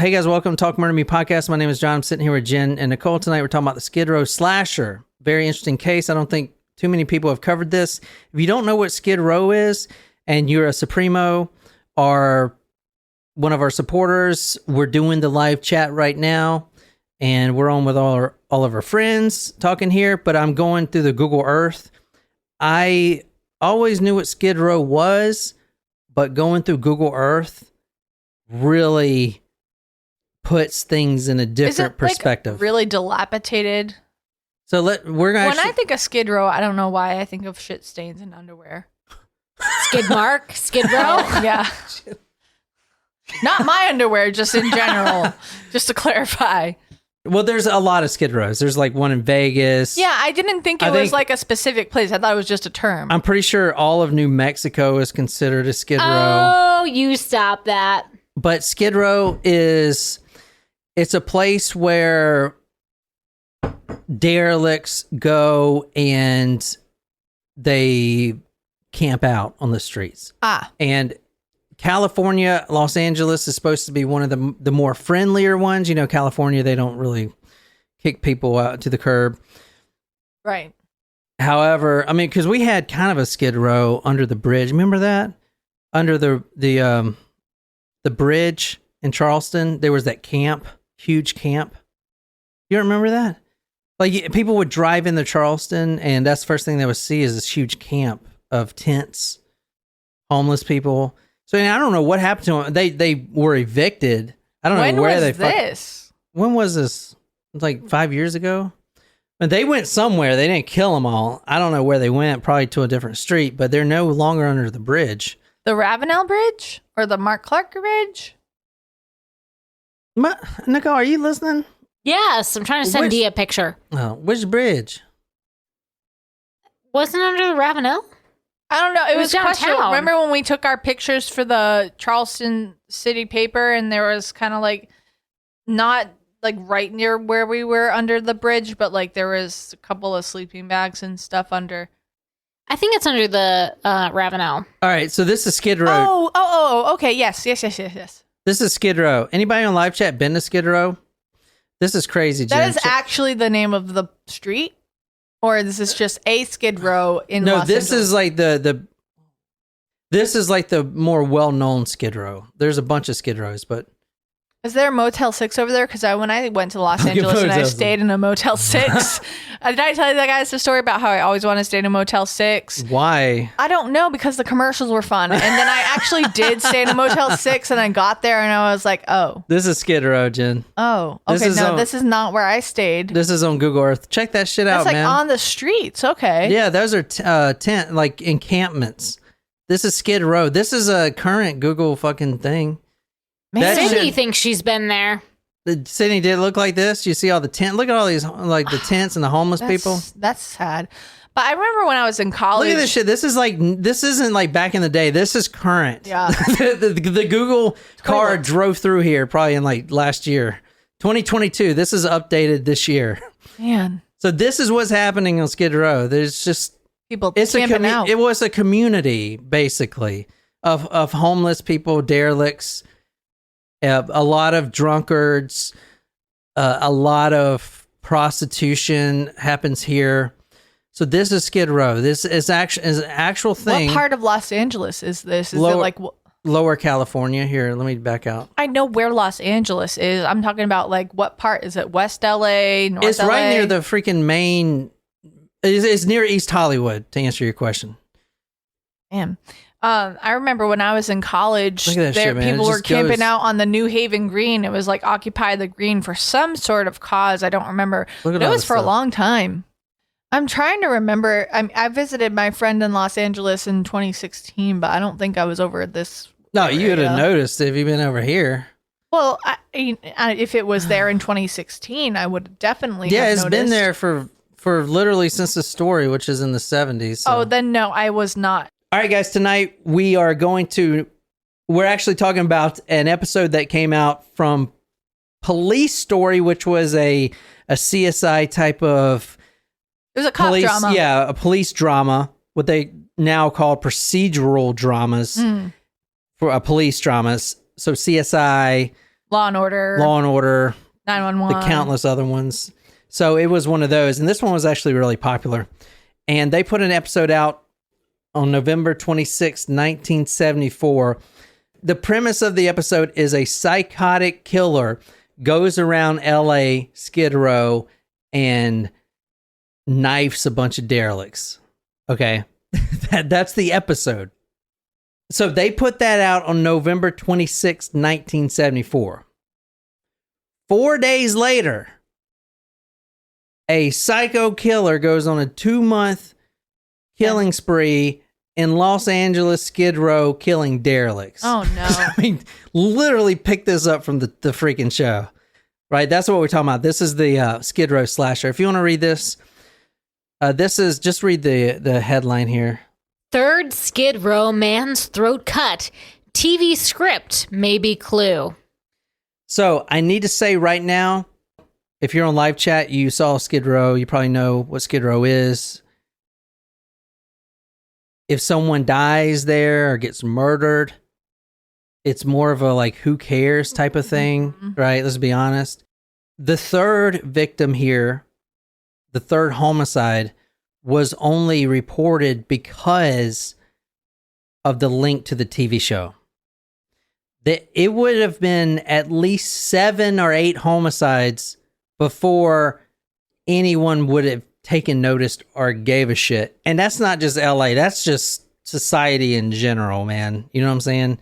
Hey guys, welcome to Talk Murder Me podcast. My name is John. I'm sitting here with Jen and Nicole tonight. We're talking about the Skid Row slasher. Very interesting case. I don't think too many people have covered this. If you don't know what Skid Row is and you're a Supremo or one of our supporters, we're doing the live chat right now and we're on with all of our friends talking here, but I'm going through the Google Earth. I always knew what Skid Row was, but going through Google Earth really puts things in a different perspective. Like really dilapidated. So we're gonna. When I think of Skid Row, I don't know why I think of shit stains and underwear. Skid mark, Skid Row. Yeah. Not my underwear, just in general. Just to clarify. Well, there's a lot of Skid Rows. There's like one in Vegas. Yeah, I didn't think it was like a specific place. I thought it was just a term. I'm pretty sure all of New Mexico is considered a Skid Row. Oh, you stop that. But Skid Row it's a place where derelicts go and they camp out on the streets. And California, Los Angeles is supposed to be one of the more friendlier ones. You know, California, they don't really kick people out to the curb. Right. However, I mean, because we had kind of a Skid Row under the bridge. Remember that? Under the bridge in Charleston, there was that camp, huge camp. You don't remember that? Like, people would drive into Charleston, and that's the first thing they would see is this huge camp of tents, homeless people. So I don't know what happened to them. They were evicted. I don't know where they. When was this? It was like 5 years ago. And they went somewhere. They didn't kill them all. I don't know where they went. Probably to a different street. But they're no longer under the bridge. The Ravenel Bridge or the Mark Clark Bridge? Nicole, are you listening? Yes, I'm trying to send Dee a picture. Oh, which bridge? Wasn't it under the Ravenel? I don't know. It was downtown. Remember when we took our pictures for the Charleston City paper and there was kind of like not like right near where we were under the bridge, but like there was a couple of sleeping bags and stuff under. I think it's under the Ravenel. All right, so this is Skid Row. Oh, okay. Yes. This is Skid Row. Anybody on live chat been to Skid Row? This is crazy, Jen. That is actually the name of the street? Or this is just a Skid Row in Los Angeles? No, this is like this is like the more well-known Skid Row. There's a bunch of Skid Rows, but is there a Motel 6 over there? Because when I went to Los Angeles and I stayed in a Motel 6, did I tell you that guys the story about how I always want to stay in a Motel 6? Why? I don't know, because the commercials were fun. And then I actually did stay in a Motel 6 and I got there and I was like, oh. This is Skid Row, Jen. Oh, okay. This is not where I stayed. This is on Google Earth. Check that shit out, man. It's like on the streets. Okay. Yeah, those are tent, like encampments. This is Skid Row. This is a current Google fucking thing. Sydney thinks she's been there. Sydney did look like this. You see all the tent. Look at all these, like the tents and the homeless people. That's sad. But I remember when I was in college. Look at this shit. This isn't like back in the day. This is current. Yeah. the Google car drove through here probably in like last year, 2022. This is updated this year. Man. So this is what's happening on Skid Row. There's just people camping out. It was a community basically of homeless people, derelicts. A lot of drunkards, a lot of prostitution happens here. So this is Skid Row. This is an actual thing. What part of Los Angeles is this? Is lower, it like Lower California? Here, let me back out. I know where Los Angeles is. I'm talking about like what part? Is it West LA, North LA? It's right near the freaking main. It's near East Hollywood. To answer your question. Damn. I remember when I was in college, people were camping out on the New Haven Green. It was like Occupy the Green for some sort of cause. I don't remember. It was for a long time. I'm trying to remember. I visited my friend in Los Angeles in 2016, but I don't think I was over this. No, you would have noticed if you'd been over here. Well, if it was there in 2016, I would definitely have noticed. Been there for literally since the story, which is in the 70s. So. Oh, then no, I was not. All right, guys, tonight we're actually talking about an episode that came out from Police Story, which was a CSI type of... It was a cop drama. Yeah, a police drama, what they now call procedural dramas for police dramas. So CSI, Law and Order, 911, the countless other ones. So it was one of those, and this one was actually really popular. And they put an episode out on November 26, 1974. The premise of the episode is a psychotic killer goes around LA, Skid Row, and knifes a bunch of derelicts. Okay, that's the episode. So they put that out on November 26, 1974. 4 days later, a psycho killer goes on a 2-month killing spree in Los Angeles, Skid Row, killing derelicts. Oh, no. I mean, literally pick this up from the freaking show. Right? That's what we're talking about. This is the Skid Row slasher. If you want to read this, just read the headline here. Third Skid Row man's throat cut. TV script, maybe clue. So I need to say right now, if you're on live chat, you saw Skid Row, you probably know what Skid Row is. If someone dies there or gets murdered, it's more of a like, who cares type of thing, right? Let's be honest. The third victim here, the third homicide, was only reported because of the link to the TV show. It would have been at least 7 or 8 homicides before anyone would have taken notice or gave a shit. And that's not just LA, that's just society in general, man. You know what I'm saying?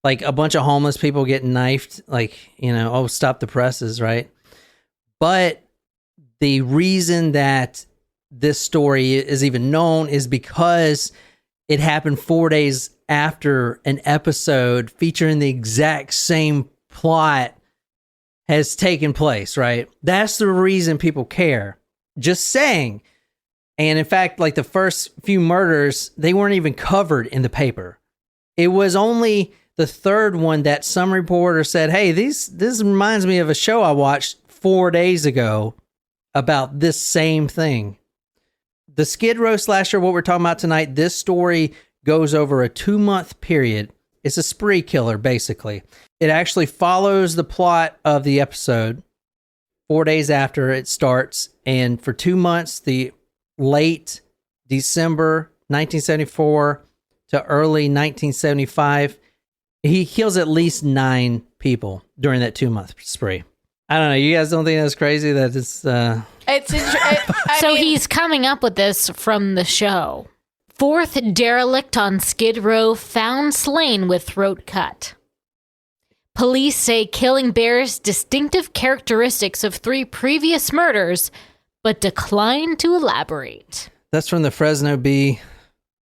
Like a bunch of homeless people getting knifed, like, you know, oh, stop the presses, right? But the reason that this story is even known is because it happened 4 days after an episode featuring the exact same plot has taken place, right? That's the reason people care. Just saying. And in fact, like the first few murders, they weren't even covered in the paper. It was only the third one that some reporter said, hey, this reminds me of a show I watched 4 days ago about this same thing. The Skid Row slasher, what we're talking about tonight, this story goes over a 2-month period. It's a spree killer, basically. It actually follows the plot of the episode 4 days after it starts. And for 2 months, the late December 1974 to early 1975, he kills at least 9 people during that 2-month spree. I don't know. You guys don't think that's crazy? That it's he's coming up with this from the show. 4th derelict on Skid Row found slain with throat cut. Police say killing bears distinctive characteristics of 3 previous murders, but decline to elaborate. That's from the Fresno Bee,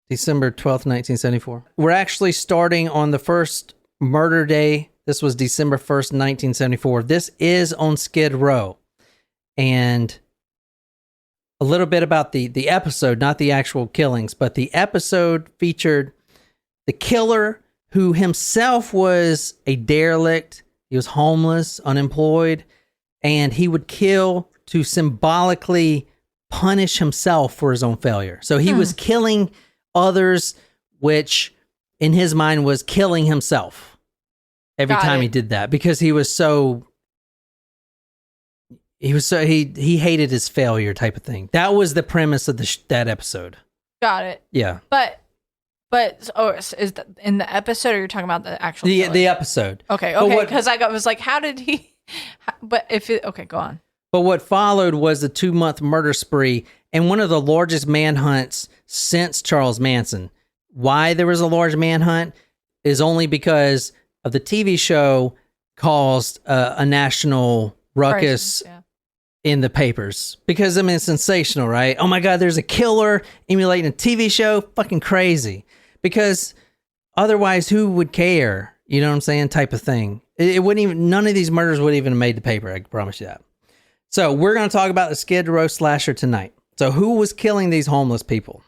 December 12th, 1974. We're actually starting on the first murder day. This was December 1st, 1974. This is on Skid Row. And a little bit about the episode, not the actual killings, but the episode featured the killer who himself was a derelict. He was homeless, unemployed, and he would kill to symbolically punish himself for his own failure. So he was killing others, which in his mind was killing himself every time he did that, because he hated his failure type of thing. That was the premise of that episode. Got it. Yeah. But is that in the episode, or you're talking about the actual the episode? Okay, because I was like, how did he? Okay, go on. But what followed was the 2-month murder spree and one of the largest manhunts since Charles Manson. Why there was a large manhunt is only because of the TV show caused a national ruckus in the papers. Because, I mean, it's sensational, right? Oh my God, there's a killer emulating a TV show. Fucking crazy. Because otherwise, who would care? You know what I'm saying? Type of thing. It wouldn't even, none of these murders would even have made the paper. I can promise you that. So we're going to talk about the Skid Row slasher tonight. So who was killing these homeless people?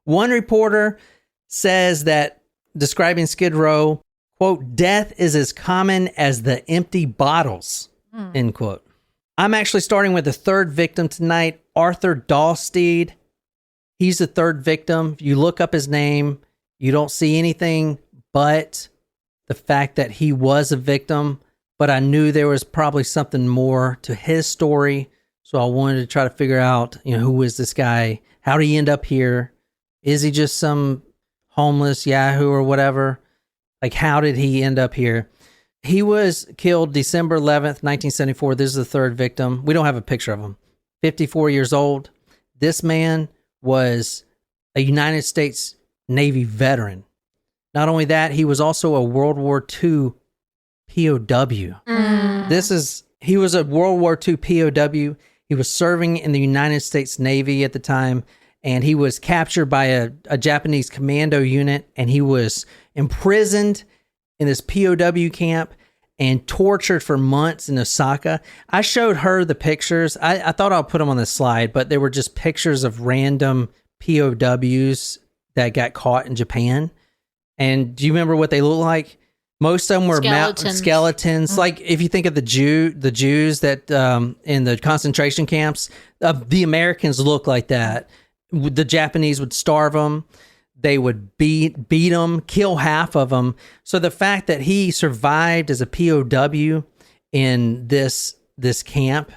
One reporter says that, describing Skid Row, quote, death is as common as the empty bottles, end quote. I'm actually starting with the third victim tonight, Arthur Dahlsteed. He's the third victim. You look up his name, you don't see anything but the fact that he was a victim, but I knew there was probably something more to his story. So I wanted to try to figure out, who is this guy? How did he end up here? Is he just some homeless Yahoo or whatever? Like, how did he end up here? He was killed December 11th, 1974. This is the third victim. We don't have a picture of him. 54 years old. This man was a United States Navy veteran. Not only that, he was also a World War II POW. He was a World War II POW. He was serving in the United States Navy at the time, and he was captured by a Japanese commando unit, and he was imprisoned in this POW camp and tortured for months in Osaka. I showed her the pictures. I thought I'll put them on the slide, but they were just pictures of random POWs that got caught in Japan. And do you remember what they look like? Most of them were skeletons. Like if you think of the Jews that in the concentration camps, the Americans look like that. The Japanese would starve them. They would beat them, kill half of them. So the fact that he survived as a POW in this camp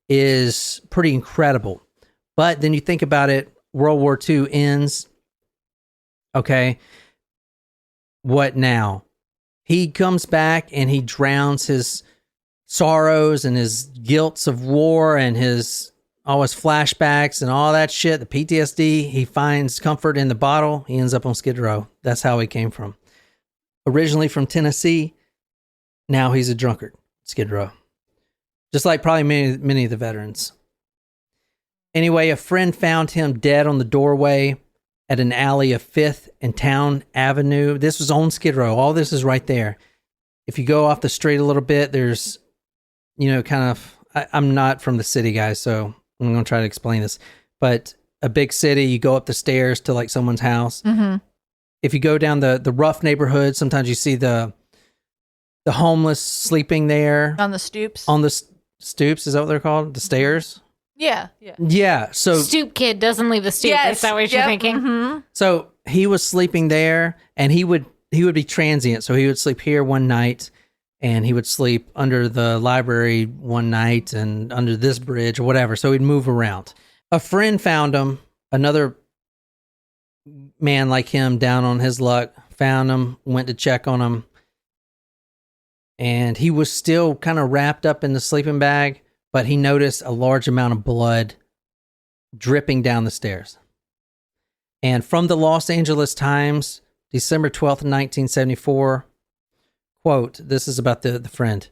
is pretty incredible. But then you think about it, World War II ends. Okay, what now? He comes back and he drowns his sorrows and his guilts of war and all his flashbacks and all that shit, the PTSD. He finds comfort in the bottle. He ends up on Skid Row. That's how he came from. Originally from Tennessee, now he's a drunkard. Skid Row. Just like probably many of the veterans. Anyway, a friend found him dead on the doorway at an alley of 5th and Town Avenue. This was on Skid Row. All this is right there. If you go off the street a little bit, there's, I'm not from the city, guys, so I'm going to try to explain this. But a big city, you go up the stairs to like someone's house. Mm-hmm. If you go down the rough neighborhood, sometimes you see the homeless sleeping there. On the stoops? On the stoops, is that what they're called? The stairs? Yeah. Yeah. So stoop kid doesn't leave the stoop. Yes, is that what you're thinking? Mm-hmm. So he was sleeping there, and he would be transient. So he would sleep here one night, and he would sleep under the library one night, and under this bridge or whatever. So he'd move around. A friend found him. Another man like him, down on his luck, found him. Went to check on him, and he was still kind of wrapped up in the sleeping bag. But he noticed a large amount of blood dripping down the stairs. And from the Los Angeles Times, December 12th, 1974, quote, this is about the friend.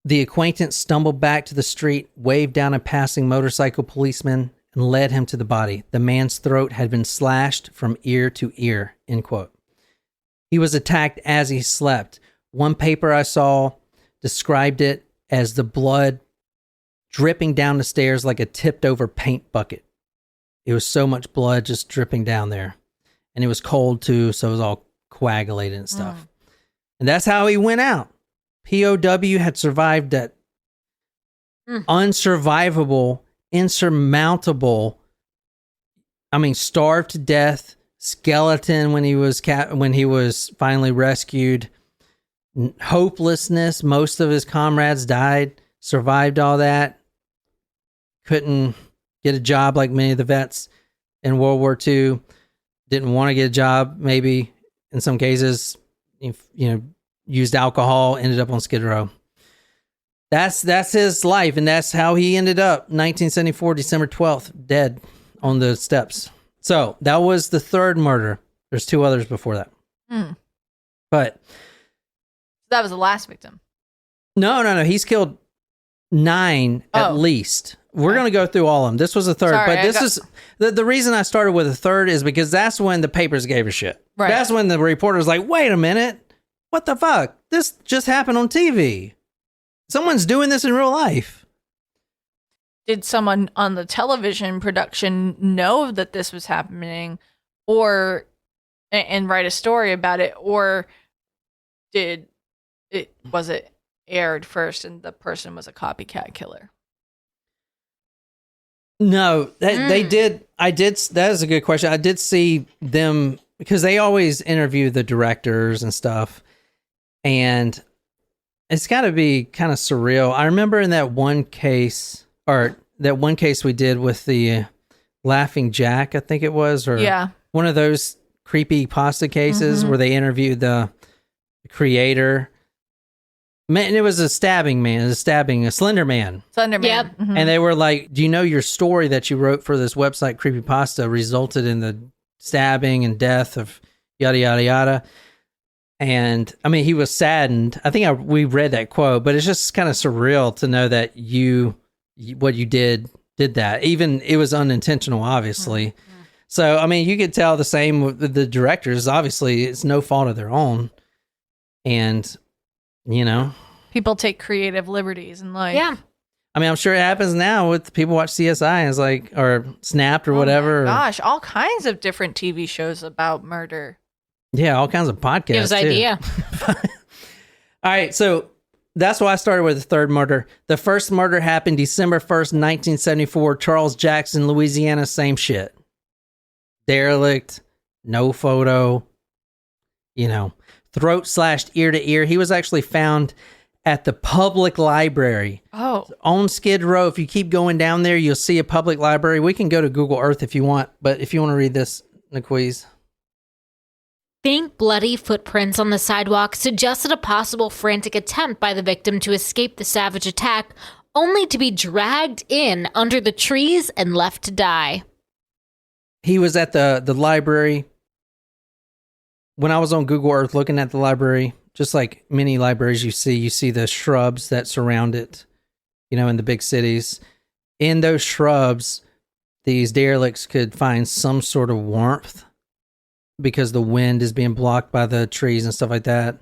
The acquaintance stumbled back to the street, waved down a passing motorcycle policeman, and led him to the body. The man's throat had been slashed from ear to ear, end quote. He was attacked as he slept. One paper I saw described it as the blood dripping down the stairs like a tipped over paint bucket. It was so much blood just dripping down there. And it was cold too, so it was all coagulated and stuff. And that's how he went out. POW had survived that unsurvivable, insurmountable, starved to death, skeleton when he was finally rescued. Hopelessness. Most of his comrades died, survived all that. Couldn't get a job like many of the vets in World War II. Didn't want to get a job, maybe in some cases, used alcohol, ended up on Skid Row. That's his life, and that's how he ended up 1974, December 12th, dead on the steps. So that was the third murder. There's 2 others before that. But that was the last victim. No. He's killed 9 at least. We're going to go through all of them. This was the third. Sorry, but this is the reason I started with the third is because that's when the papers gave a shit. Right. That's when the reporter was like, wait a minute. What the fuck? This just happened on TV. Someone's doing this in real life. Did someone on the television production know that this was happening and write a story about it? Or was it aired first and the person was a copycat killer? No, they did. That is a good question. I did see them because they always interview the directors and stuff, and it's got to be kind of surreal. I remember in that one case we did with the Laughing Jack, I think it was, or one of those creepy pasta cases where they interviewed the creator. Man, it was a Slender Man. Slender Man. Yep. Mm-hmm. And they were like, do you know your story that you wrote for this website, Creepypasta, resulted in the stabbing and death of yada, yada, yada. And I mean, he was saddened. I think we read that quote, but it's just kind of surreal to know that what you did that. Even it was unintentional, obviously. Mm-hmm. So, I mean, you could tell the same with the directors. Obviously, it's no fault of their own. And, you know, people take creative liberties in life. Yeah. I mean, I'm sure it happens now with people watch CSI and it's like, or Snapped or whatever. Gosh, all kinds of different TV shows about murder. Yeah, all kinds of podcasts. Give us idea. All right, so that's why I started with the third murder. The first murder happened December 1st, 1974, Charles Jackson, Louisiana, same shit. Derelict, no photo, throat slashed ear to ear. He was actually found at the public library. Oh. On Skid Row. If you keep going down there, you'll see a public library. We can go to Google Earth if you want, but if you want to read this, Naquiz. Faint, bloody footprints on the sidewalk suggested a possible frantic attempt by the victim to escape the savage attack, only to be dragged in under the trees and left to die. He was at the library. When I was on Google Earth looking at the library, just like many libraries you see the shrubs that surround it, in the big cities. In those shrubs, these derelicts could find some sort of warmth because the wind is being blocked by the trees and stuff like that.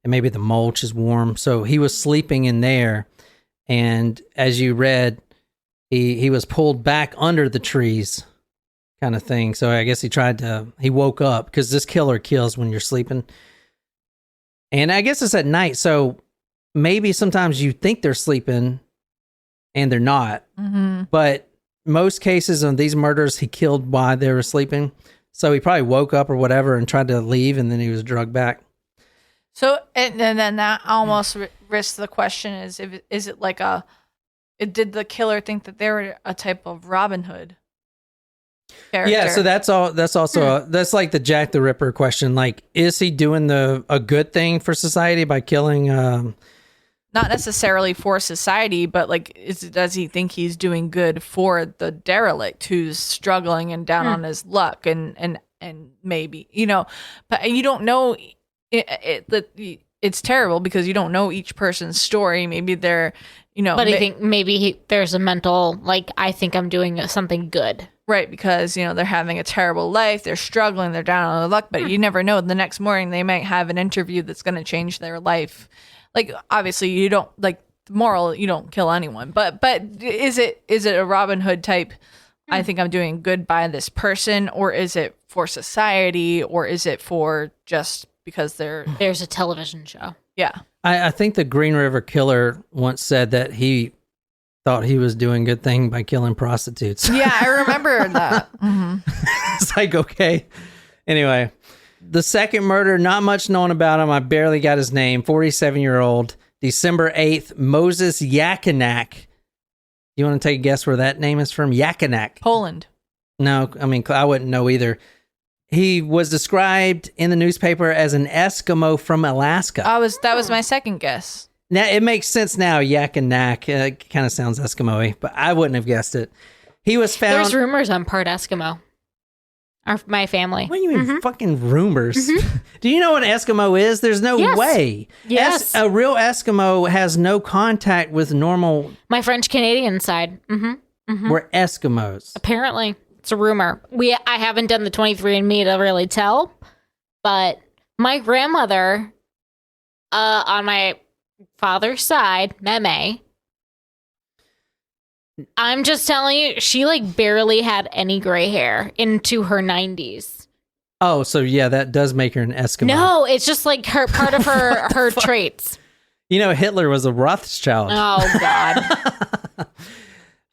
And maybe the mulch is warm. So he was sleeping in there. And as you read, he was pulled back under the trees kind of thing. So I guess he woke up because this killer kills when you're sleeping. And I guess it's at night. So maybe sometimes you think they're sleeping and they're not. Mm-hmm. But most cases of these murders, he killed while they were sleeping. So he probably woke up or whatever and tried to leave, and then he was drugged back. So, and then that almost risks the question is it like did the killer think that they were a type of Robin Hood character? Yeah, so that's also that's like the Jack the Ripper question. Like, is he doing a good thing for society by killing? Not necessarily for society, but like, does he think he's doing good for the derelict who's struggling and down on his luck and maybe, but you don't know it's terrible because you don't know each person's story. Maybe they're, but I think maybe there's a mental, like, I think I'm doing something good. Right, because, they're having a terrible life, they're struggling, they're down on their luck, but you never know. The next morning they might have an interview that's going to change their life. Like, obviously, you don't, like, moral, you don't kill anyone. But is it a Robin Hood type, I think I'm doing good by this person, or is it for society, or is it for just because there's a television show? Yeah. I think the Green River Killer once said that he thought he was doing a good thing by killing prostitutes. Yeah, I remember that. Mm-hmm. It's like, okay. Anyway. The second murder, not much known about him. I barely got his name. 47-year-old, December 8th, Moses Yakinak. You want to take a guess where that name is from? Yakinak. Poland. No, I mean, I wouldn't know either. He was described in the newspaper as an Eskimo from Alaska. That was my second guess. Now, it makes sense now, Yakinak. It kind of sounds Eskimo-y, but I wouldn't have guessed it. He was found... There's rumors I'm part Eskimo. My family. What do you mean fucking rumors? Mm-hmm. Do you know what an Eskimo is? There's no way. Yes. A real Eskimo has no contact with normal... My French-Canadian side. Mm-hmm. Mm-hmm. We're Eskimos. Apparently. It's a rumor. I haven't done the 23andMe to really tell, but my grandmother, on my father's side, Meme, I'm just telling you, she like barely had any gray hair into her 90s. Oh, so yeah, that does make her an Eskimo. No, it's just like part of her traits. Hitler was a Rothschild. Oh, God.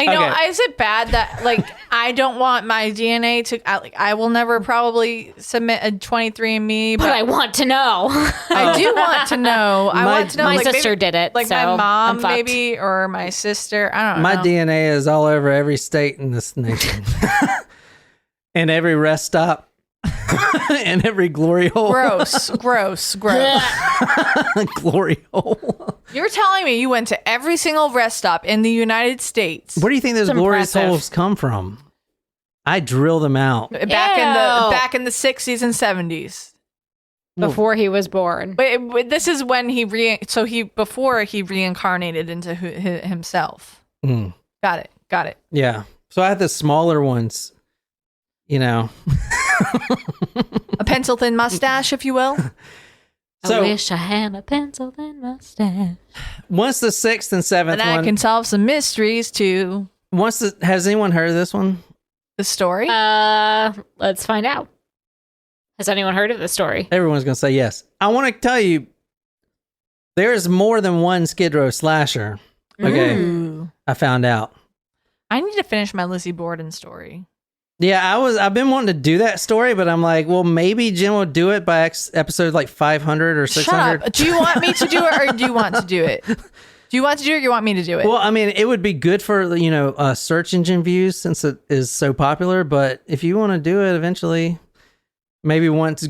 You know, is it bad that like I don't want my DNA to I will never probably submit a 23andMe, but I want to know. I do want to know. I want to know. My like, sister maybe, did it, like so my mom maybe, or my sister. I don't know. My DNA is all over every state in this nation, and every rest stop, and every glory hole. Gross. Glory hole. You're telling me you went to every single rest stop in the United States? Where do you think those glorious holes come from? I drill them out back in the 60s and 70s. Before he was born. But this is when before he reincarnated into himself. Got it. Yeah. So I had the smaller ones, you know. A pencil thin mustache, if you will. I wish I had a pencil thin mustache. Once the 6th and 7th and I can solve some mysteries too. Has anyone heard of this one? The story? Let's find out. Has anyone heard of the story? Everyone's going to say yes. I want to tell you, there's more than one Skid Row slasher. Okay. Ooh. I found out. I need to finish my Lizzie Borden story. Yeah, I've been wanting to do that story, but I'm like, well, maybe Jen will do it by episode like 500 or 600. Shut up. Do you want me to do it, or do you want to do it? Do you want to do it, or you want me to do it? Well, I mean, it would be good for, search engine views since it is so popular, but if you want to do it eventually, maybe once.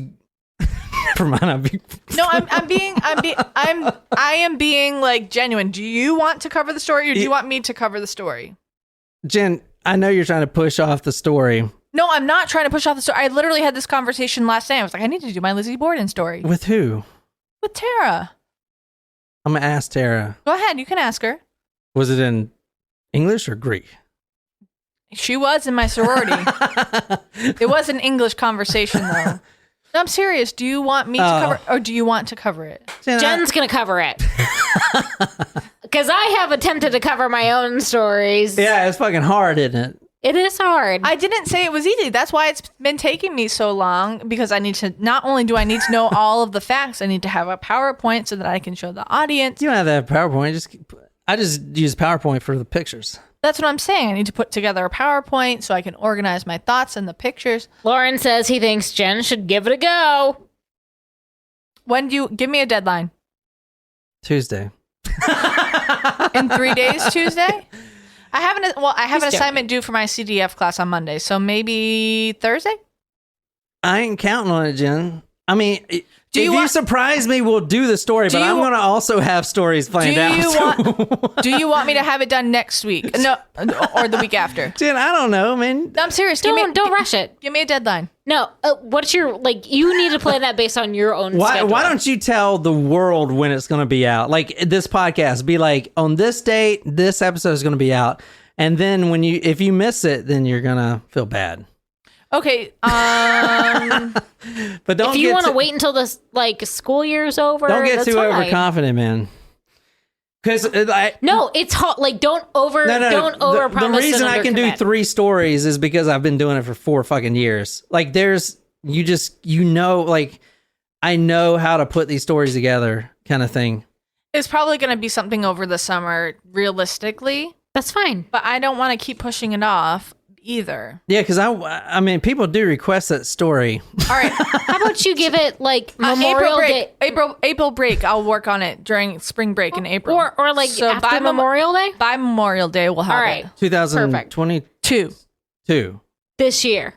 Never mind. No, I am being like genuine. Do you want to cover the story, or do you want me to cover the story? Jen, I know you're trying to push off the story. No, I'm not trying to push off the story. I literally had this conversation last night. I was like, I need to do my Lizzie Borden story. With who? With Tara. I'm going to ask Tara. Go ahead. You can ask her. Was it in English or Greek? She was in my sorority. It was an English conversation, though. No, I'm serious. Do you want me to cover, or do you want to cover it? Jen's going to cover it. Because I have attempted to cover my own stories. Yeah, it's fucking hard, isn't it? It is hard. I didn't say it was easy. That's why it's been taking me so long, because I need to, not only do I need to know all of the facts, I need to have a PowerPoint so that I can show the audience. You don't have to have PowerPoint. I just use PowerPoint for the pictures. That's what I'm saying. I need to put together a PowerPoint so I can organize my thoughts and the pictures. Lauren says he thinks Jen should give it a go. When do you give me a deadline? Tuesday. In 3 days, Tuesday? I have an assignment due for my CDF class on Monday, so maybe Thursday? I ain't counting on it, Jen. I mean, if you surprise me, we'll do the story, but I'm going to also have stories planned out. Do you want me to have it done next week? No, or the week after? Jen, I don't know, man. No, I'm serious. Don't rush it. Give me a deadline. No, what's your, you need to plan that based on your own schedule. Why don't you tell the world when it's going to be out? Like this podcast, be like, on this date, this episode is going to be out. And then if you miss it, then you're going to feel bad. Okay. But don't. If you want to wait until the school year's over, don't get too overconfident, man. Because no, it's hot. Like don't over promise. The reason I can do 3 stories is because I've been doing it for 4 fucking years. Like I know how to put these stories together, kind of thing. It's probably going to be something over the summer, realistically. That's fine, but I don't want to keep pushing it off either. Yeah, because I mean, people do request that story. All right, how about you give it like Memorial Day, April break? I'll work on it during spring break in April, or like so after Memorial Day. By Memorial Day, we'll have it. 2022. This year,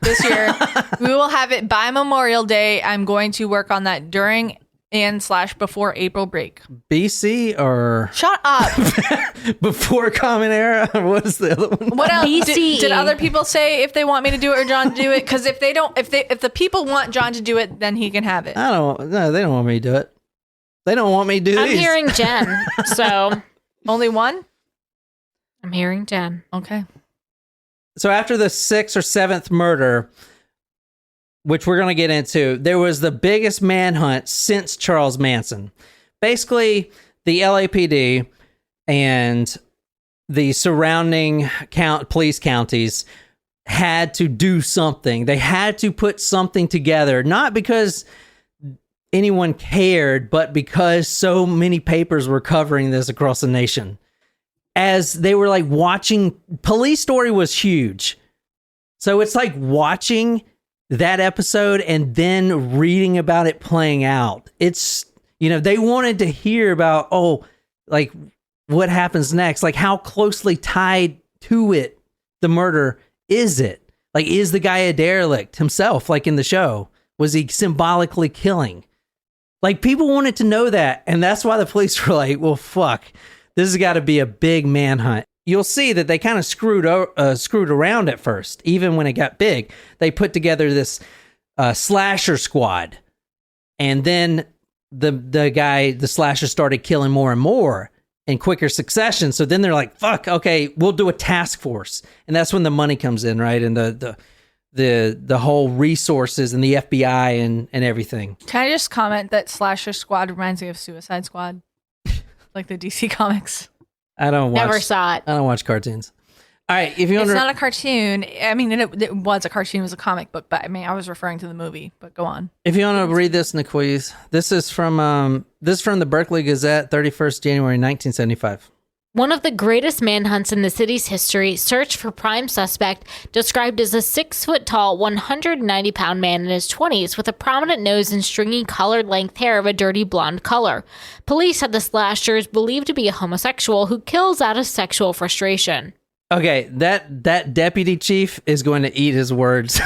we will have it by Memorial Day. I'm going to work on that during and / before April break. BC or shut up. Before Common Era. What is the other one? What else? BC. Did other people say if they want me to do it or John to do it? Because if the people want John to do it, then he can have it. No, they don't want me to do it. They don't want me to do these. I'm hearing Jen. So only one. I'm hearing Jen. Okay. So after the 6th or 7th murder, which we're going to get into, there was the biggest manhunt since Charles Manson. Basically, the LAPD and the surrounding police counties had to do something. They had to put something together, not because anyone cared, but because so many papers were covering this across the nation. as they were like watching. Police Story was huge. So it's like watching that episode and then reading about it playing out. It's, they wanted to hear about, like what happens next, like how closely tied to it, the murder is it? Like, is the guy a derelict himself, like in the show? Was he symbolically killing? Like, people wanted to know that. And that's why the police were like, well, fuck, this has got to be a big manhunt. You'll see that they kind of screwed around at first, even when it got big. They put together this slasher squad, and then the slasher started killing more and more in quicker succession. So then they're like, "Fuck, okay, we'll do a task force," and that's when the money comes in, right? And the whole resources and the FBI and everything. Can I just comment that Slasher Squad reminds me of Suicide Squad, like the DC comics? Never saw it. I don't watch cartoons. All right, if you it's not a cartoon. I mean, it was a cartoon. It was a comic book, but I mean, I was referring to the movie. But go on. If you want to read this, Niquiz, this is from the Berkeley Gazette, 31st January 1975. One of the greatest manhunts in the city's history, search for prime suspect, described as a 6-foot-tall, 190-pound man in his 20s with a prominent nose and stringy collar-length hair of a dirty blonde color. Police had the slasher is believed to be a homosexual who kills out of sexual frustration. Okay, that deputy chief is going to eat his words.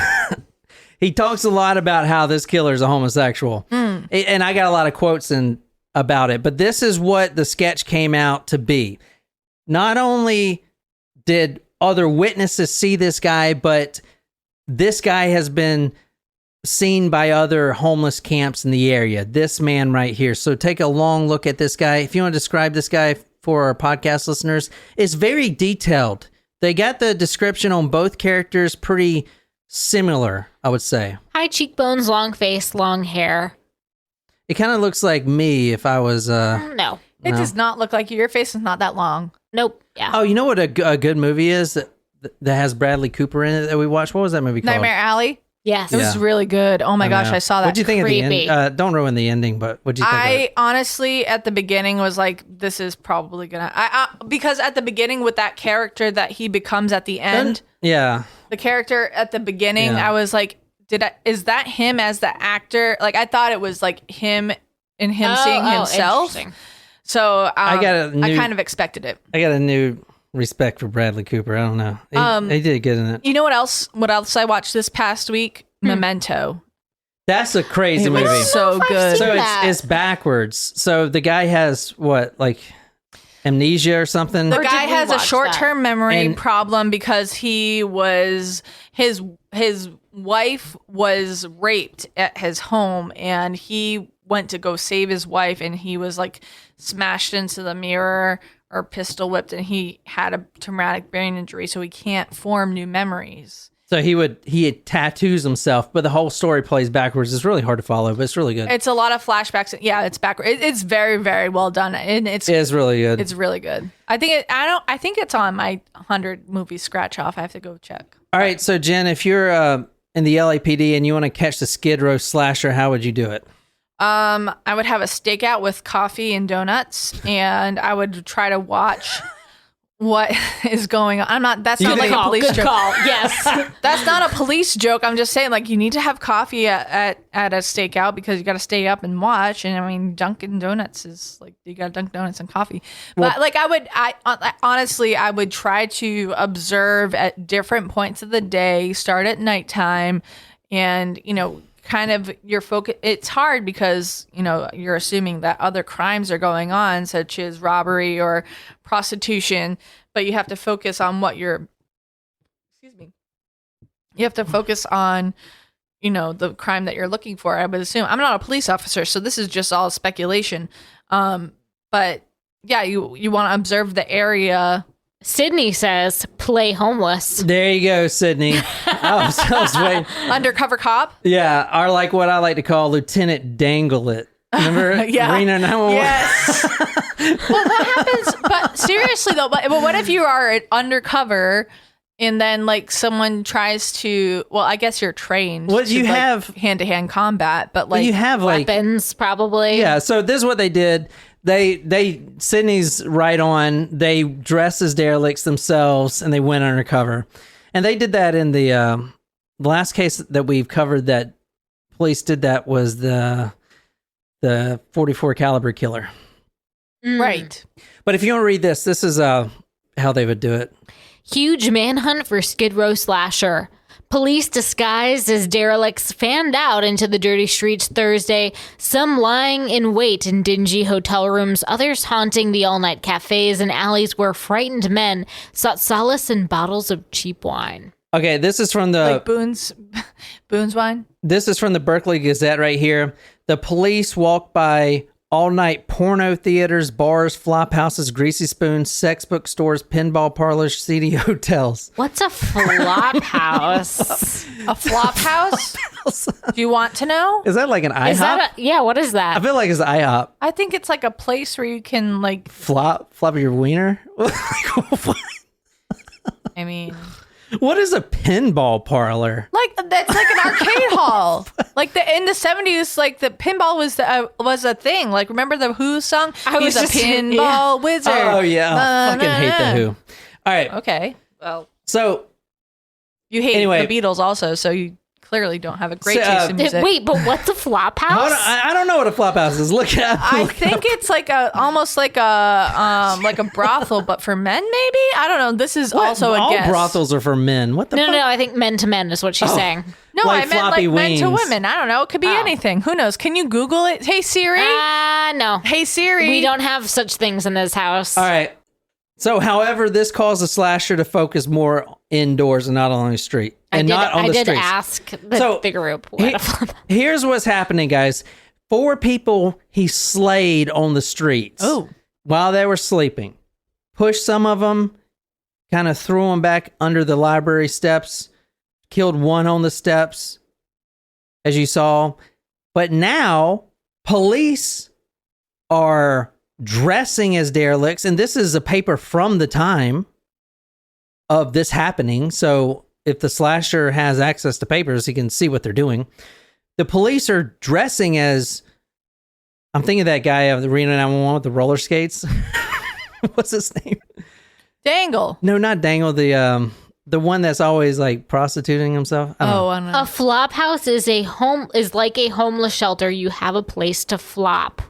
He talks a lot about how this killer is a homosexual. And I got a lot of quotes about it, but this is what the sketch came out to be. Not only did other witnesses see this guy, but this guy has been seen by other homeless camps in the area. This man right here. So take a long look at this guy. If you want to describe this guy for our podcast listeners, it's very detailed. They got the description on both characters pretty similar, I would say. High cheekbones, long face, long hair. It kind of looks like me if I was... No. It does not look like you. Your face is not that long. Nope. Yeah. Oh, you know what a good movie is that has Bradley Cooper in it that we watched? What was that movie called? Nightmare Alley? Yes. It was really good. Oh my gosh, I saw that. What'd you think of the end? Don't ruin the ending, but what'd you think of it? Honestly, at the beginning, was like, this is probably gonna... because at the beginning with that character that he becomes at the end... Yeah. The character at the beginning, I was like, is that him as the actor? Like, I thought it was like him and him seeing himself. So I kind of expected it. I got a new respect for Bradley Cooper. I don't know. He did good in it. You know what else? What else I watched this past week? Memento. That's a crazy movie. So good. So it's backwards. So the guy has what, like amnesia or something? The guy has a short-term memory problem because his wife was raped at his home, and he went to go save his wife, and he was like smashed into the mirror or pistol whipped, and he had a traumatic brain injury, so he can't form new memories. So he tattoos himself, but the whole story plays backwards. It's really hard to follow, but it's really good. It's a lot of flashbacks. Yeah, it's backwards. It's very, very well done, and it's really good. It's really good. I think it's on my 100 movie scratch off. I have to go check. All right, so Jen, if you're in the LAPD and you want to catch the Skid Row slasher, how would you do it? I would have a stakeout with coffee and donuts, and I would try to watch what is going on. That's not like a police joke. Yes. That's not a police joke. I'm just saying, like, you need to have coffee at a stakeout because you got to stay up and watch. And I mean, Dunkin' Donuts is like, you got to dunk donuts and coffee. But like, honestly, I would try to observe at different points of the day, start at nighttime, and, kind of your focus. It's hard because, you're assuming that other crimes are going on, such as robbery or prostitution, but you have to focus on you have to focus on, the crime that you're looking for. I would assume. I'm not a police officer, so this is just all speculation. But yeah, you want to observe the area. Sydney says, play homeless. There you go, Sydney. I was waiting. Undercover cop? Yeah, or like what I like to call Lieutenant Dangle It. Remember? Yeah. Reno 911? Yes. Well, what happens? But seriously, though, but what if you are undercover and then like someone tries to, well, I guess you're trained to have hand-to-hand combat, but like you have weapons, probably. Yeah, so this is what they did. Sydney's right on. They dress as derelicts themselves, and they went undercover. And they did that in the last case that we've covered. That police did that was the 44 caliber killer. Right. But if you want to read this is how they would do it. Huge manhunt for Skid Row slasher. Police disguised as derelicts fanned out into the dirty streets Thursday, some lying in wait in dingy hotel rooms, others haunting the all-night cafes and alleys where frightened men sought solace in bottles of cheap wine. Okay, this is from the... Like Boone's wine? This is from the Berkeley Gazette right here. The police walked by all-night porno theaters, bars, flop houses, greasy spoons, sex bookstores, pinball parlors, seedy hotels. What's a flop house? A flop house? Do you want to know? Is that like an IHOP? Yeah, what is that? I feel like it's IHOP. I think it's like a place where you can like... Flop your wiener? I mean... What is a pinball parlor? Like that's like an arcade hall. Like in the 70s, like the pinball was a thing. Like remember the Who song? He's a pinball wizard. Oh yeah, fucking hate the Who. All right, okay. Well, so you hate the Beatles also, so you clearly don't have a great taste in music. Wait, but what's a flop house? I don't know what a flop house is. Look it up. I think it's like almost like a brothel, but for men, maybe. I don't know. This is also a guess. All brothels are for men. What the fuck? No. I think men to men is what she's saying. No, like I meant like men to women. I don't know. It could be anything. Who knows? Can you Google it? Hey Siri. No. Hey Siri. We don't have such things in this house. All right. So, however, this caused the slasher to focus more indoors and not on the street. And not on the streets. I did ask the group. Here's what's happening, guys. 4 people he slayed on the streets while they were sleeping. Pushed some of them, kind of threw them back under the library steps, killed one on the steps, as you saw. But now, police are dressing as derelicts, and this is a paper from the time of this happening, so if the slasher has access to papers, he can see what they're doing. The police are dressing as, I'm thinking of that guy of the Reno 911 with the roller skates. What's his name? Dangle. No, not Dangle. The one that's always like prostituting himself. I don't know. A flop house is like a homeless shelter. You have a place to flop.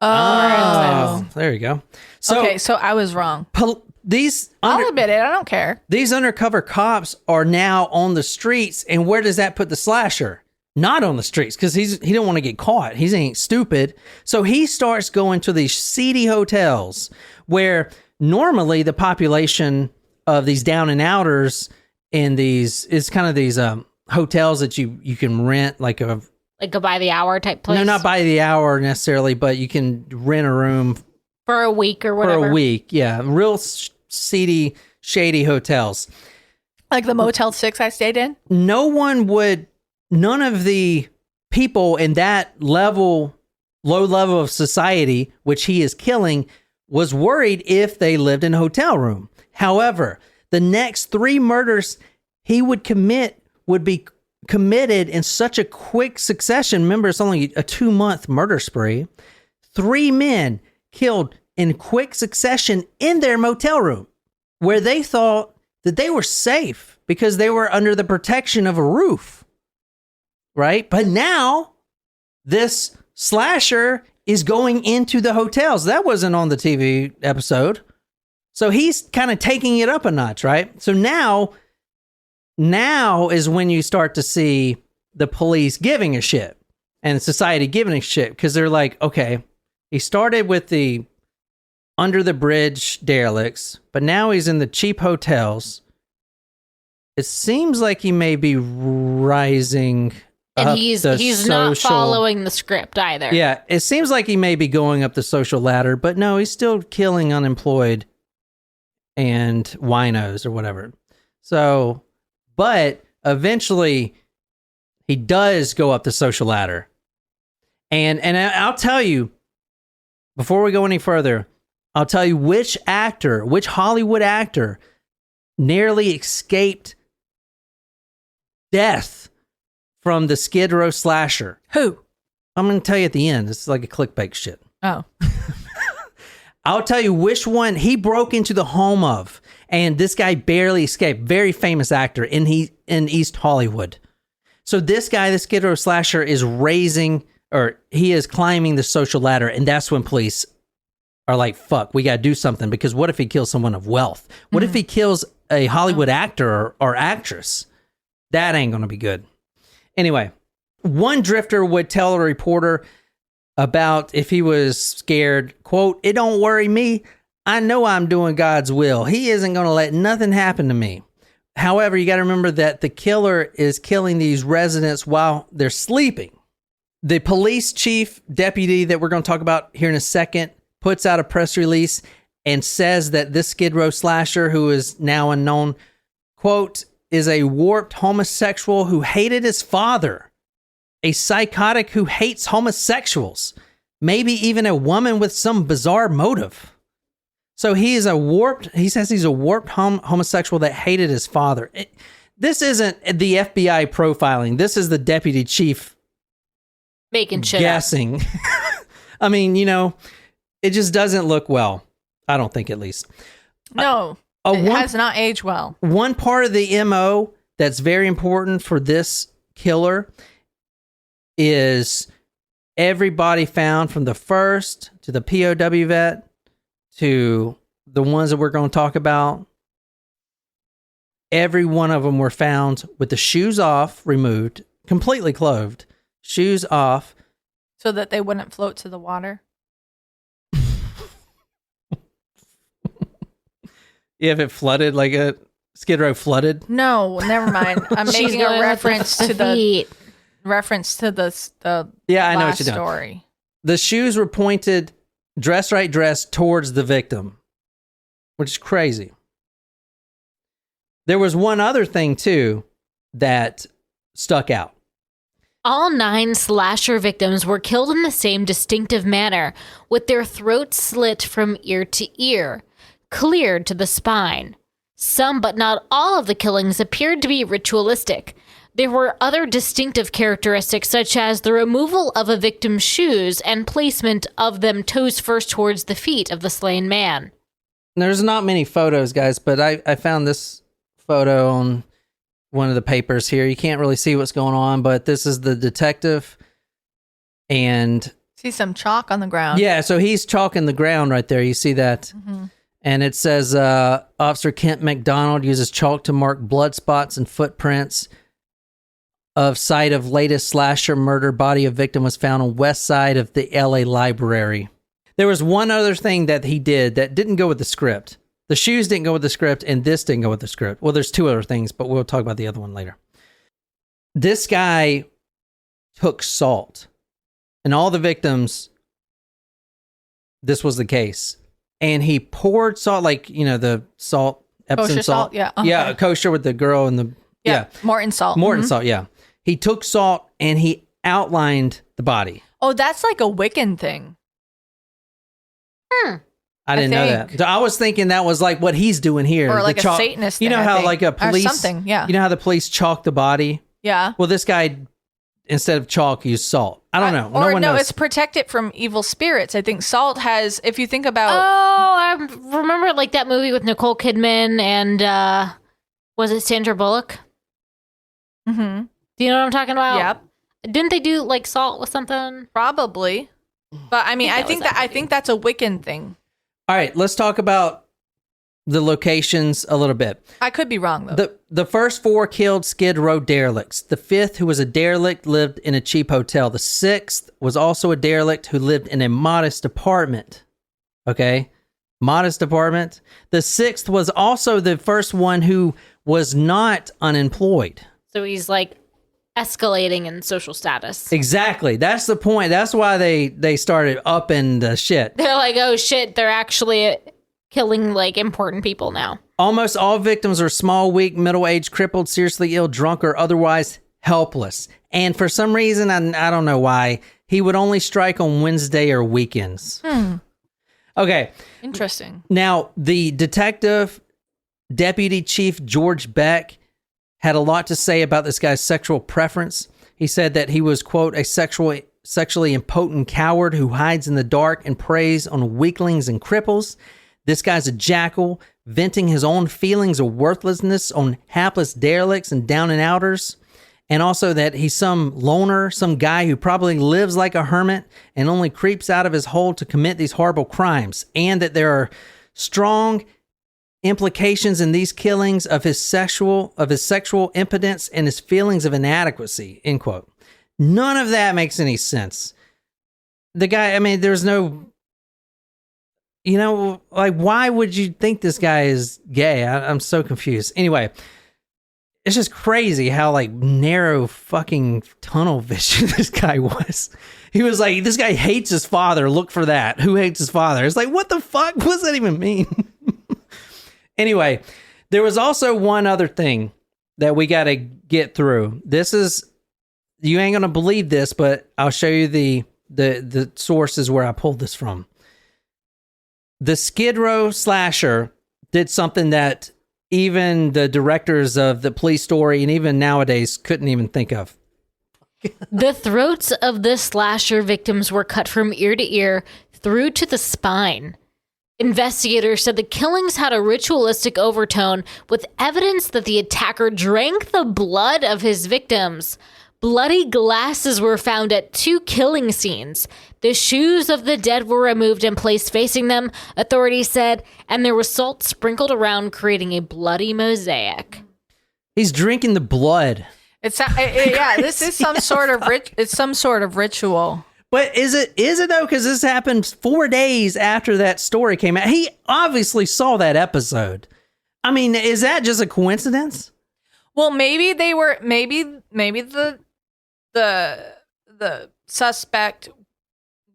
Oh, there you go. So I was wrong. I'll admit it. I don't care. These undercover cops are now on the streets, and where does that put the slasher? Not on the streets, because he don't want to get caught. He ain't stupid. So he starts going to these seedy hotels where normally the population of these down and outers in these is kind of these hotels that you can rent like a by the hour type place. No, not by the hour necessarily, but you can rent a room for a week or whatever. For a week, yeah. Real seedy, shady hotels. Like the Motel 6 I stayed in? None of the people in that low level of society, which he is killing, was worried if they lived in a hotel room. However, the next 3 murders he would commit would be committed in such a quick succession. Remember, it's only a 2-month murder spree. 3 men killed in quick succession in their motel room where they thought that they were safe because they were under the protection of a roof. Right? But now this slasher is going into the hotels. That wasn't on the TV episode. So he's kind of taking it up a notch, right? So now is when you start to see the police giving a shit and society giving a shit, because they're like, okay, he started with the under the bridge derelicts, but now he's in the cheap hotels. It seems like he may be rising. And he's not following the script either. Yeah, it seems like he may be going up the social ladder, but no, he's still killing unemployed and winos or whatever. So, but eventually he does go up the social ladder. And I'll tell you, before we go any further, I'll tell you which Hollywood actor nearly escaped death from the Skid Row slasher. Who? I'm going to tell you at the end. This is like a clickbait shit. Oh. I'll tell you which one he broke into the home of, and this guy barely escaped. Very famous actor in East Hollywood. So this guy, the Skid Row slasher, is he is climbing the social ladder, and that's when police are like, fuck, we got to do something, because what if he kills someone of wealth? What if he kills a Hollywood actor or actress? That ain't going to be good. Anyway, one drifter would tell a reporter about if he was scared, quote, "It don't worry me. I know I'm doing God's will. He isn't going to let nothing happen to me." However, you got to remember that the killer is killing these residents while they're sleeping. The police chief deputy that we're going to talk about here in a second puts out a press release and says that this Skid Row slasher, who is now unknown, quote, is a warped homosexual who hated his father, a psychotic who hates homosexuals, maybe even a woman with some bizarre motive. So he says he's a warped homosexual that hated his father. This isn't the FBI profiling. This is the deputy chief making shit guessing. I mean, it just doesn't look well. I don't think, at least. No, it has not aged well. One part of the MO that's very important for this killer is everybody found, from the first to the POW vet to the ones that we're going to talk about. Every one of them were found with the shoes off, removed, completely clothed, shoes off. So that they wouldn't float to the water? Yeah, if it flooded, like a Skid Row flooded? No, never mind. I'm making a reference to the yeah, I know what you're doing. Story. The shoes were pointed dress towards the victim, which is crazy. There was one other thing too that stuck out. All 9 slasher victims were killed in the same distinctive manner, with their throats slit from ear to ear, cleared to the spine. Some, but not all, of the killings appeared to be ritualistic. There were other distinctive characteristics, such as the removal of a victim's shoes and placement of them toes first towards the feet of the slain man. There's not many photos, guys, but I found this photo on one of the papers here. You can't really see what's going on, but this is the detective, and see some chalk on the ground. Yeah, so he's chalking the ground right there. You see that? Mm-hmm. And it says, Officer Kent McDonald uses chalk to mark blood spots and footprints of site of latest slasher murder. Body of victim was found on west side of the LA library. There was one other thing that he did that didn't go with the script. The shoes didn't go with the script, and this didn't go with the script. Well, there's 2 other things, but we'll talk about the other one later. This guy took salt, and all the victims, this was the case. And he poured salt, like, the salt, Epsom kosher salt. Yeah. Okay. Yeah, kosher with the girl and the... Yeah. Morton salt. Morton salt, yeah. He took salt and he outlined the body. Oh, that's like a Wiccan thing. I didn't know that. So I was thinking that was like what he's doing here. Or like a Satanist thing, You know how like a police... Or something, yeah. You know how the police chalk the body? Yeah. Well, this guy, instead of chalk, used salt. I don't know. No one knows. It's protected from evil spirits. I think salt has, if you think about... Oh, I remember like that movie with Nicole Kidman and, was it Sandra Bullock? Mm-hmm. Do you know what I'm talking about? Yep. Didn't they do like salt with something? Probably. But I mean, I think that's a Wiccan thing. All right, let's talk about the locations a little bit. I could be wrong, though. The first 4 killed Skid Row derelicts. The 5th, who was a derelict, lived in a cheap hotel. The 6th was also a derelict who lived in a modest apartment. Okay? Modest apartment. The 6th was also the first one who was not unemployed. So he's like escalating in social status. Exactly. That's the point. That's why they started upping the shit. They're like, oh shit, they're actually killing like important people now. Almost all victims are small, weak, middle-aged, crippled, seriously ill, drunk, or otherwise helpless. And for some reason, I don't know why, he would only strike on Wednesday or weekends. Okay. Interesting. Now, the detective, Deputy Chief George Beck, had a lot to say about this guy's sexual preference. He said that he was, quote, a sexual sexually impotent coward who hides in the dark and preys on weaklings and cripples. This guy's a jackal, venting his own feelings of worthlessness on hapless derelicts and down and outers. And also that he's some loner, some guy who probably lives like a hermit and only creeps out of his hole to commit these horrible crimes. And that there are strong implications in these killings of his sexual impotence and his feelings of inadequacy, end quote. None of that makes any sense. The guy, I mean, there's no, you know, like, why would you think this guy is gay? I'm so confused. Anyway, it's just crazy how, like, narrow fucking tunnel vision this guy was. He was like, this guy hates his father. Look for that. Who hates his father? It's like, what the fuck? What does that even mean? Anyway, there was also one other thing that we got to get through. This is, you ain't going to believe this, but I'll show you the sources where I pulled this from. The Skid Row slasher did something that even the directors of the Police Story and even nowadays couldn't even think of. The throats of the slasher victims were cut from ear to ear through to the spine. Investigators said the killings had a ritualistic overtone with evidence that the attacker drank the blood of his victims. Bloody glasses were found at 2 killing scenes. The shoes of the dead were removed and placed facing them, authorities said, and there was salt sprinkled around, creating a bloody mosaic. He's drinking the blood. This is some sort of it's some sort of ritual. But is it though? Because this happened 4 days after that story came out. He obviously saw that episode. I mean, is that just a coincidence? Well, maybe they were. Maybe the suspect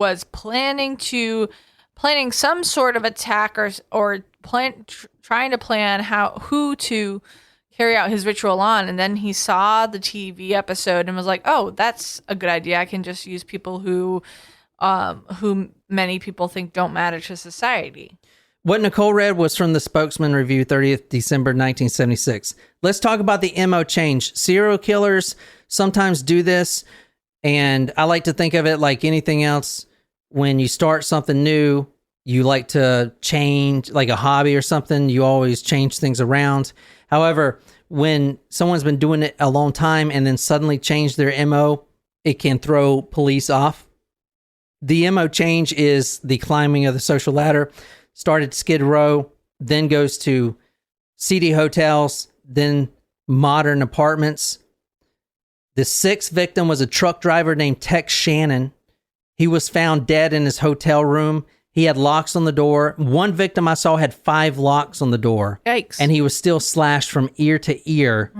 was planning some sort of attack or trying to plan who to carry out his ritual on, and then he saw the TV episode and was like, "Oh, that's a good idea. I can just use people who many people think don't matter to society." What Nicole read was from the Spokesman Review, 30th December 1976. Let's talk about the MO change. Serial killers sometimes do this, and I like to think of it like anything else. When you start something new, you like to change, like a hobby or something, you always change things around. However, when someone's been doing it a long time and then suddenly change their MO, it can throw police off. The MO change is the climbing of the social ladder. Started Skid Row, then goes to seedy hotels, then modern apartments. The 6th victim was a truck driver named Tex Shannon. He was found dead in his hotel room. He had locks on the door. One victim I saw had 5 locks on the door. Yikes. And he was still slashed from ear to ear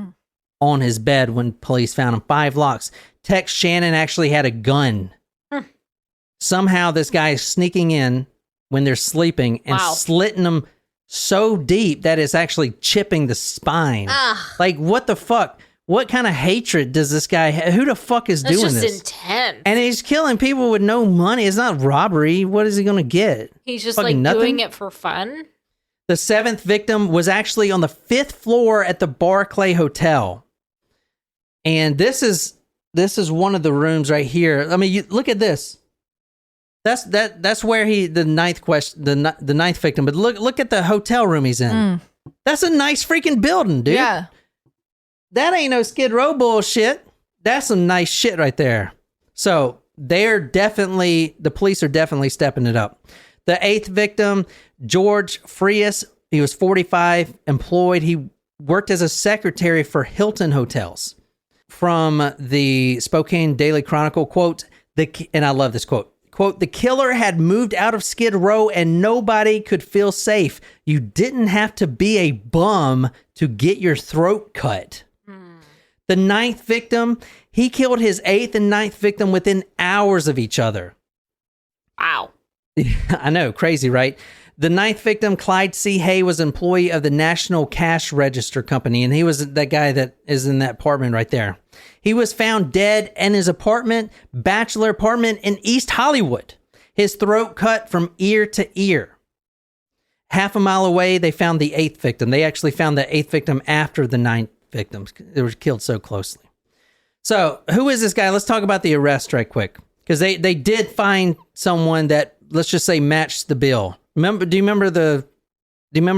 on his bed when police found him. 5 locks. Tex Shannon actually had a gun. Somehow this guy is sneaking in when they're sleeping and slitting them so deep that it's actually chipping the spine. Like, what the fuck? What kind of hatred does this guy have? Who the fuck is doing this? That's just intense. And he's killing people with no money. It's not robbery. What is he going to get? He's just fucking like nothing? doing it for fun. The 7th victim was actually on the 5th floor at the Barclay Hotel. And this is one of the rooms right here. I mean, look at this. That's where the 9th victim. But look at the hotel room he's in. That's a nice freaking building, dude. Yeah. That ain't no Skid Row bullshit. That's some nice shit right there. So the police are definitely stepping it up. The 8th victim, George Frias, he was 45, employed. He worked as a secretary for Hilton Hotels. From the Spokane Daily Chronicle, quote, and I love this quote, quote, "The killer had moved out of Skid Row and nobody could feel safe. You didn't have to be a bum to get your throat cut." The 9th victim, he killed his 8th and 9th victim within hours of each other. Wow. I know, crazy, right? The 9th victim, Clyde C. Hay, was an employee of the National Cash Register Company, and he was that guy that is in that apartment right there. He was found dead in his bachelor apartment in East Hollywood. His throat cut from ear to ear. Half a mile away, they found the 8th victim. They actually found the 8th victim after the 9th victim. They were killed so closely. So, who is this guy? Let's talk about the arrest right quick. because they did find someone that, let's just say, matched the bill. Do you remember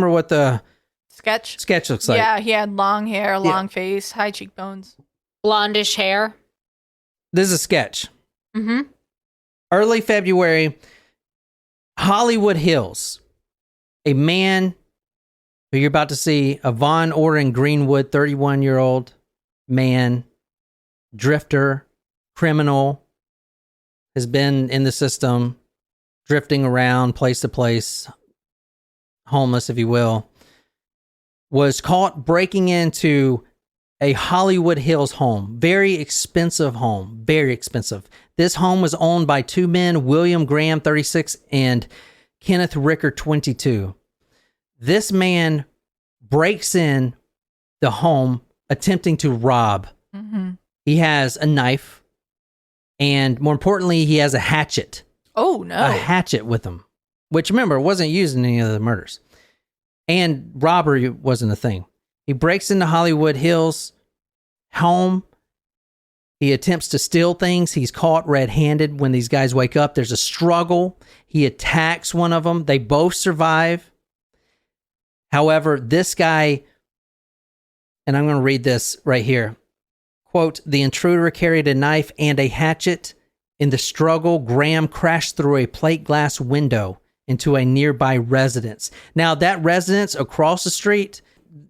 what the sketch looks like? Yeah, he had long hair, long face, high cheekbones, blondish hair. This is a sketch. Mm-hmm. Early February, Hollywood Hills. A man who you're about to see, a Vaughn Orrin Greenwood, 31-year-old man, drifter, criminal, has been in the system, drifting around place to place, homeless, if you will, was caught breaking into a Hollywood Hills home. Very expensive home. Very expensive. This home was owned by two men, William Graham, 36, and Kenneth Ricker, 22. This man breaks in the home attempting to rob. Mm-hmm. He has a knife, and more importantly, he has a hatchet. Oh, no. A hatchet with him, which, remember, wasn't used in any of the murders. And robbery wasn't a thing. He breaks into Hollywood Hills home. He attempts to steal things. He's caught red-handed when these guys wake up. There's a struggle. He attacks one of them. They both survive. However, this guy, and I'm going to read this right here. Quote, the intruder carried a knife and a hatchet. In the struggle, Graham crashed through a plate glass window into a nearby residence. Now, that residence across the street,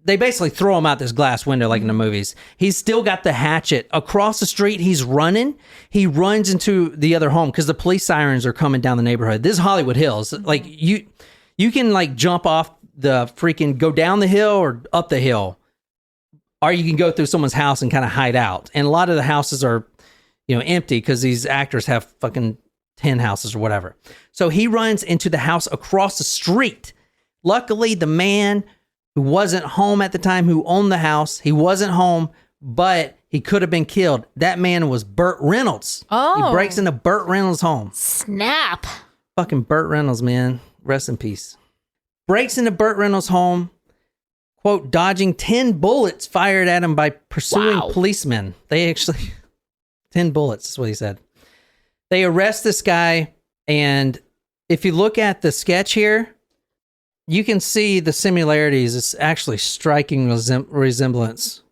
they basically throw him out this glass window like in the movies. He's still got the hatchet. Across the street, he's running. He runs into the other home because the police sirens are coming down the neighborhood. This is Hollywood Hills. Like, you can, like, jump off the freaking, go down the hill or up the hill. Or you can go through someone's house and kind of hide out. And a lot of the houses are, empty because these actors have fucking 10 houses or whatever. So he runs into the house across the street. Luckily, the man who wasn't home at the time, who owned the house, he wasn't home, but he could have been killed. That man was Burt Reynolds. Oh. He breaks into Burt Reynolds' home. Snap. Fucking Burt Reynolds, man. Rest in peace. Breaks into Burt Reynolds' home, quote, dodging 10 bullets fired at him by pursuing policemen. They actually... 10 bullets is what he said. They arrest this guy, and if you look at the sketch here, you can see the similarities. It's actually striking resemblance.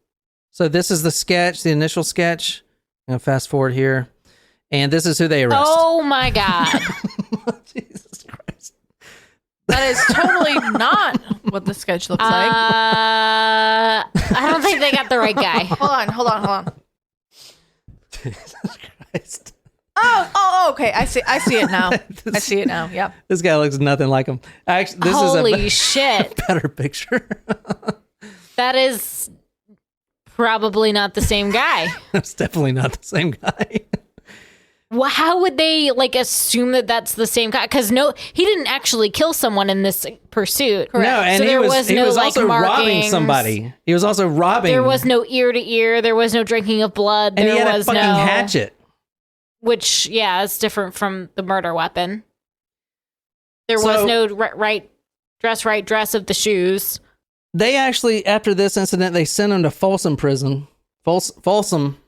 So this is the sketch, the initial sketch. I'm going to fast forward here. And this is who they arrest. Oh, my God. Jesus Christ. That is totally not what the sketch looks like. I don't think they got the right guy. Hold on. Jesus Christ. Oh, okay. I see it now. I see it now. Yep. This guy looks nothing like him. Actually, this Holy is shit. better picture. That is probably not the same guy. That's definitely not the same guy. Well, how would they assume that that's the same guy? Because he didn't actually kill someone in this pursuit. Correct. No, and so he was also markings. robbing somebody. He was also robbing. There was no ear to ear. There was no drinking of blood. And there he had was a fucking hatchet. Which, is different from the murder weapon. There was no right dress of the shoes. They actually, after this incident, they sent him to Folsom Prison. Folsom,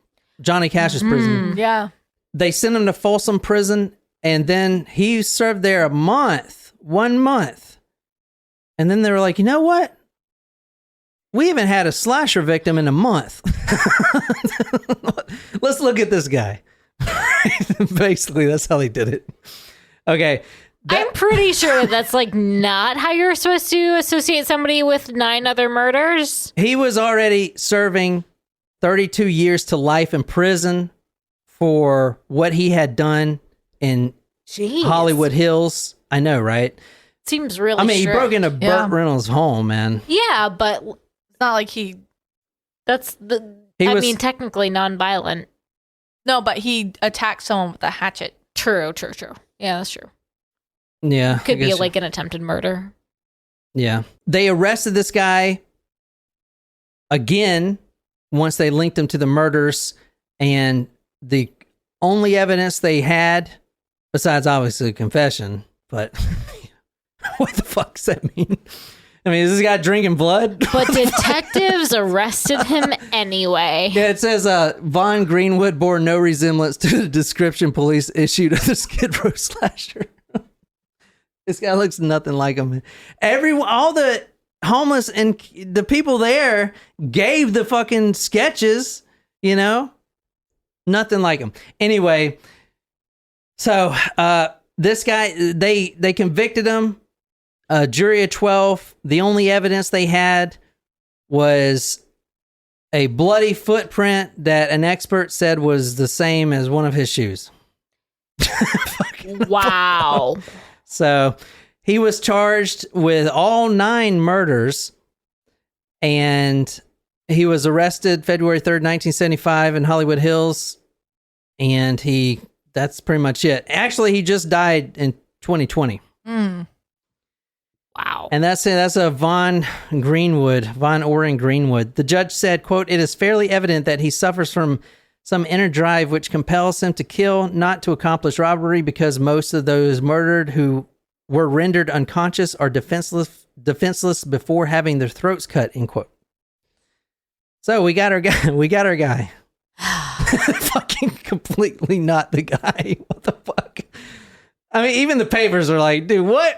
Johnny Cash's prison. Yeah. They sent him to Folsom Prison, and then he served there 1 month. And then they were like, you know what? We haven't had a slasher victim in a month. Let's look at this guy. Basically, that's how they did it. Okay. I'm pretty sure that's not how you're supposed to associate somebody with 9 other murders. He was already serving 32 years to life in prison for what he had done in Hollywood Hills. I know, right? Seems really he broke into Burt Reynolds' home, man. Yeah, but it's not like he... technically nonviolent. No, but he attacked someone with a hatchet. True. Yeah, that's true. Yeah. Could be an attempted murder. Yeah. They arrested this guy again once they linked him to the murders, and the only evidence they had, besides obviously confession, but what the fuck does that mean? I mean, is this guy drinking blood? But detectives arrested him anyway. Yeah, it says Vaughn Greenwood bore no resemblance to the description police issued of the Skid Row slasher. This guy looks nothing like him. All the homeless and the people there gave the fucking sketches, you know? Nothing like him. Anyway, so this guy, they convicted him. A jury of 12. The only evidence they had was a bloody footprint that an expert said was the same as one of his shoes. Wow. So he was charged with all 9 murders, and he was arrested February 3rd, 1975 in Hollywood Hills, and that's pretty much it. Actually, he just died in 2020. Wow. And that's it. That's a Vaughn Orrin Greenwood. The judge said, quote, "It is fairly evident that he suffers from some inner drive which compels him to kill, not to accomplish robbery, because most of those murdered who were rendered unconscious are defenseless before having their throats cut," end quote. So we got our guy. Fucking completely not the guy. What the fuck? I mean, even the papers are like, dude, what?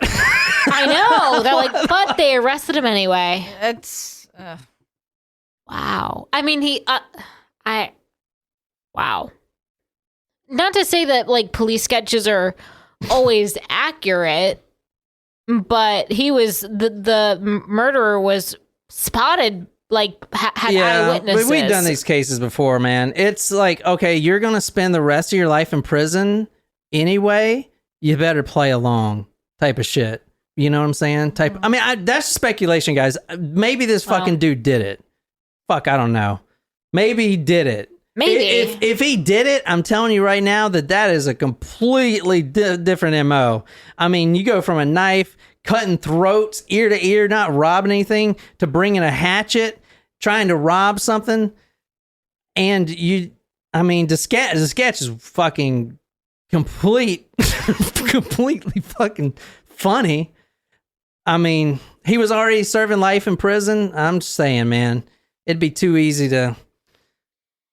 I know. They're like, but they arrested him anyway. It's wow. I mean, wow. Not to say that like police sketches are always accurate, but he was the murderer was spotted, like had eyewitnesses. We've done these cases before, man. It's like, okay, you're gonna spend the rest of your life in prison anyway. You better play along, type of shit. You know what I'm saying? I mean, that's speculation, guys. Maybe this fucking dude did it. Fuck, I don't know. Maybe he did it. Maybe. If he did it, I'm telling you right now that is a completely different MO. I mean, you go from a knife, cutting throats, ear to ear, not robbing anything, to bringing a hatchet, trying to rob something. And the sketch is fucking completely fucking funny. I mean, he was already serving life in prison. I'm just saying, man, it'd be too easy to...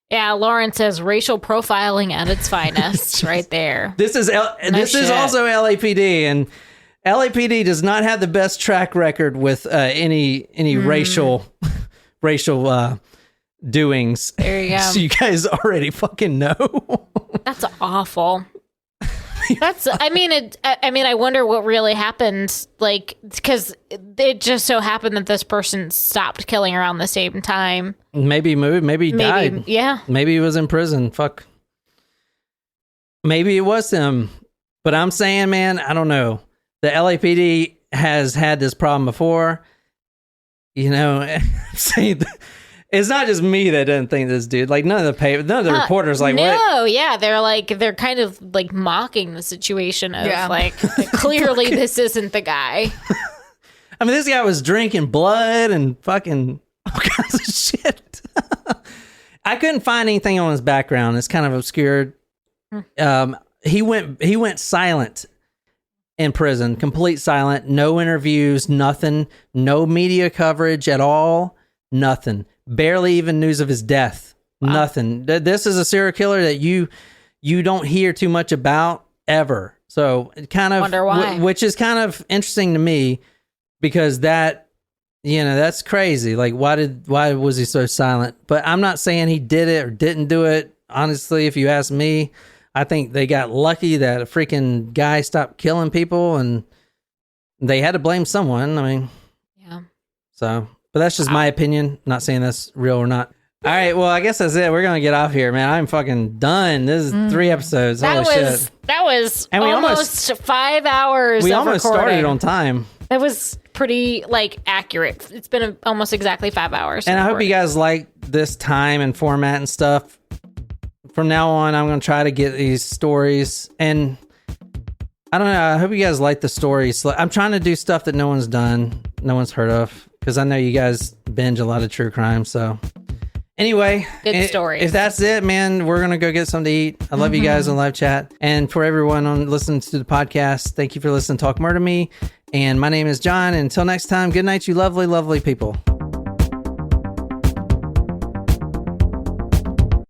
Yeah, Lauren says racial profiling at its finest right there. This is also LAPD, and LAPD does not have the best track record with any racial doings. There you go. So you guys already fucking know. That's awful. I wonder what really happened, like, because it just so happened that this person stopped killing around the same time. Maybe he died. Yeah. Maybe he was in prison. Fuck. Maybe it was him. But I'm saying, man, I don't know. The LAPD has had this problem before. You know, I'm saying it's not just me that doesn't think this dude. Like, none of the reporters like, no, what? No, yeah, they're kind of like mocking the situation of like, clearly this isn't the guy. I mean, this guy was drinking blood and fucking all kinds of shit. I couldn't find anything on his background. It's kind of obscured. He went silent in prison, complete silent, no interviews, nothing, no media coverage at all, nothing. Barely even news of his death. Wow. Nothing. This is a serial killer that you don't hear too much about ever. So kind of, wonder why. Which is kind of interesting to me, because that, you know, that's crazy. Like, why was he so silent? But I'm not saying he did it or didn't do it. Honestly, if you ask me, I think they got lucky that a freaking guy stopped killing people, and they had to blame someone. I mean, yeah. So. But that's just my opinion. Not saying that's real or not. All right, well, I guess that's it. We're going to get off here, man. I'm fucking done. This is 3 episodes. Holy shit. That was and almost 5 hours We of almost recording. Started on time. That was pretty, like, accurate. It's been almost exactly 5 hours. And I hope you guys like this time and format and stuff. From now on, I'm going to try to get these stories. And I don't know. I hope you guys like the stories. I'm trying to do stuff that no one's done, no one's heard of. Because I know you guys binge a lot of true crime, so... Anyway, good stories. If that's it, man, we're going to go get something to eat. I love you guys on live chat. And for everyone on listening to the podcast, thank you for listening to Talk Murder Me. And my name is John. And until next time, good night, you lovely, lovely people.